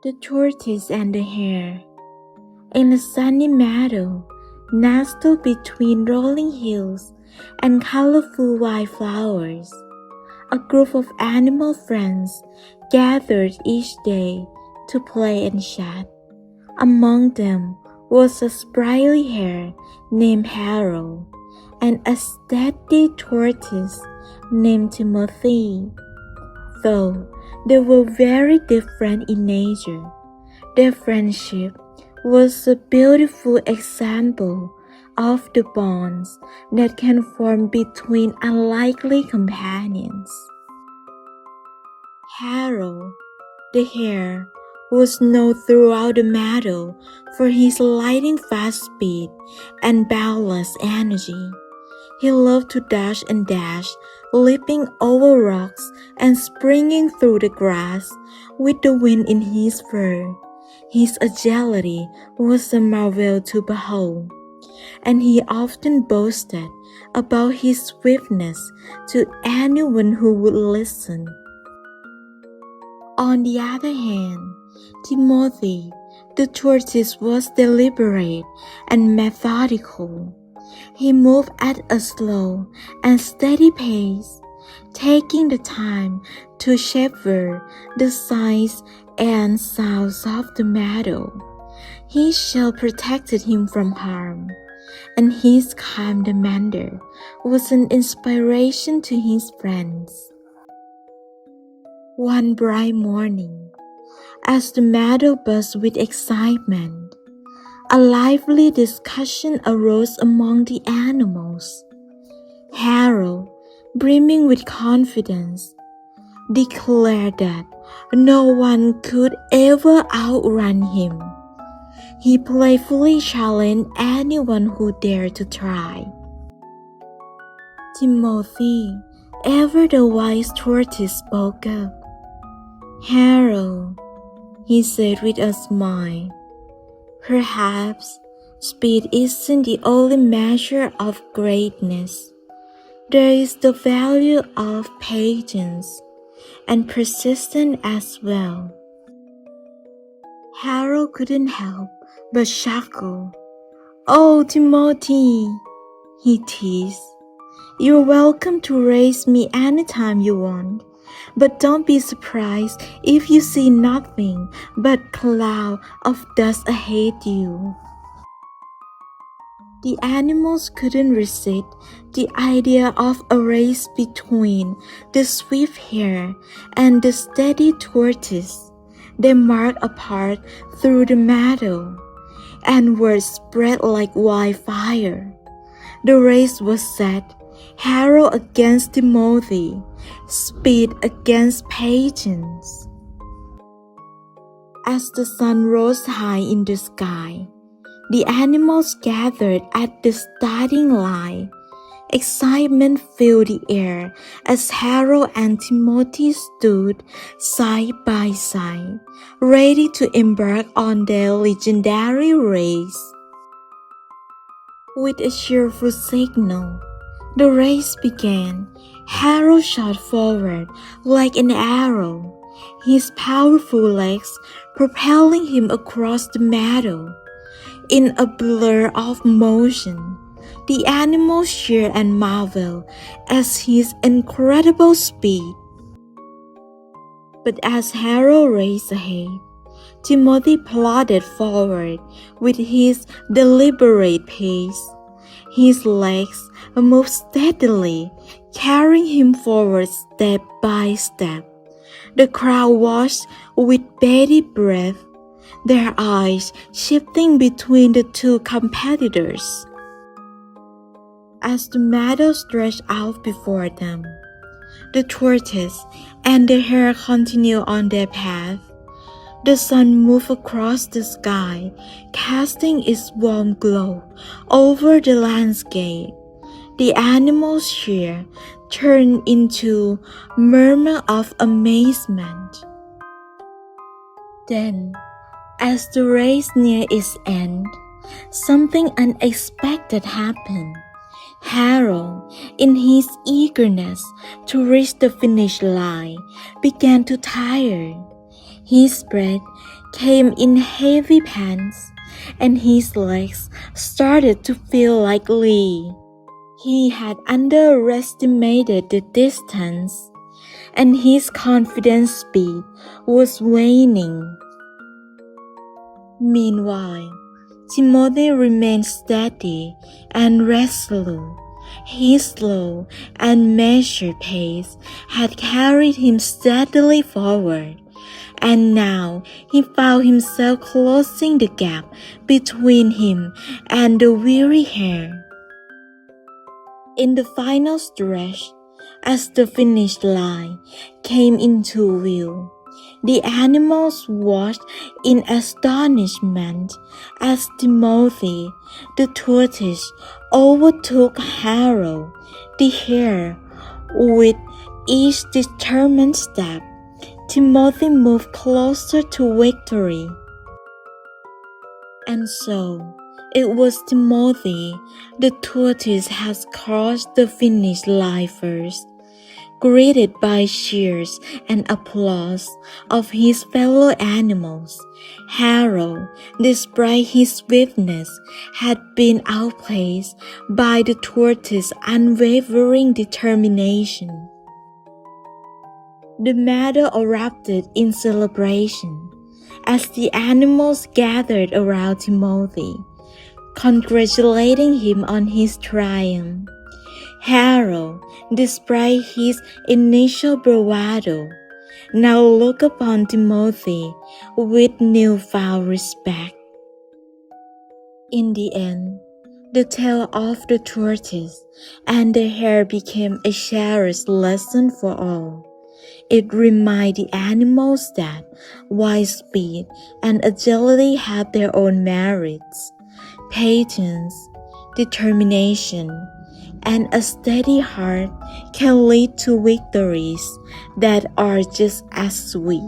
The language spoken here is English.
The Tortoise and the Hare. In a sunny meadow, nestled between rolling hills and colorful wildflowers, a group of animal friends gathered each day to play and chat. Among them was a sprightly hare named Hare and a steady tortoise named Timothy. Though they were very different in nature, their friendship was a beautiful example of the bonds that can form between unlikely companions. Hare, the hare, was known throughout the meadow for his lightning fast speed and boundless energy. He loved to dash and dash, leaping over rocks and springing through the grass with the wind in his fur. His agility was a marvel to behold, and he often boasted about his swiftness to anyone who would listen. On the other hand, Timothy, the tortoise, was deliberate and methodical. He moved at a slow and steady pace, taking the time to savor the sights and sounds of the meadow. His shell protected him from harm, and his calm demeanor was an inspiration to his friends. One bright morning, as the meadow buzzed with excitement, a lively discussion arose among the animals. Hare, brimming with confidence, declared that no one could ever outrun him. He playfully challenged anyone who dared to try. Timothy, ever the wise tortoise, spoke up. "Hare," he said with a smile, "perhaps speed isn't the only measure of greatness. There is the value of patience and persistence as well." Hare couldn't help but chuckle. "Oh, Timothy," he teased, "you're welcome to race me anytime you want. But don't be surprised if you see nothing but cloud of dust ahead you." The animals couldn't resist the idea of a race between the swift hare and the steady tortoise. They marched apart through the meadow, and word spread like wildfire. The race was set, Hare against Timothy, speed against patience. As the sun rose high in the sky, the animals gathered at the starting line. Excitement filled the air as Hare and Timothy stood side by side, ready to embark on their legendary race. With a cheerful signal, the race began. Hare shot forward like an arrow, his powerful legs propelling him across the meadow. In a blur of motion, the animals cheered and marveled at his incredible speed. But as Hare raced ahead, Timothy plodded forward with his deliberate pace. His legs moved steadily, carrying him forward step by step. The crowd watched with bated breath, their eyes shifting between the two competitors. As the meadow stretched out before them, the tortoise and the hare continued on their path. The sun moved across the sky, casting its warm glow over the landscape. The animals' cheer turned into murmur of amazement. Then, as the race neared its end, something unexpected happened. Hare, in his eagerness to reach the finish line, began to tire. His breath came in heavy pants, and his legs started to feel like Lee. He had underestimated the distance, and his confidence speed was waning. Meanwhile, Timothy remained steady and resolute. His slow and measured pace had carried him steadily forward, and now he found himself closing the gap between him and the weary hare. In the final stretch, as the finish line came into view, the animals watched in astonishment as Timothy, the tortoise, overtook Hare, the hare. With each determined step, Timothy moved closer to victory. And so, it was Timothy, the tortoise, has crossed the finish line first, greeted by cheers and applause of his fellow animals. Hare, despite his swiftness, had been outpaced by the tortoise's unwavering determination. The meadow erupted in celebration as the animals gathered around Timothy, congratulating him on his triumph. Hare, despite his initial bravado, now looked upon Timothy with newfound respect. In the end, the tale of the tortoise and the hare became a cherished lesson for all. It reminded the animals that while speed and agility have their own merits, patience, determination, and a steady heart can lead to victories that are just as sweet.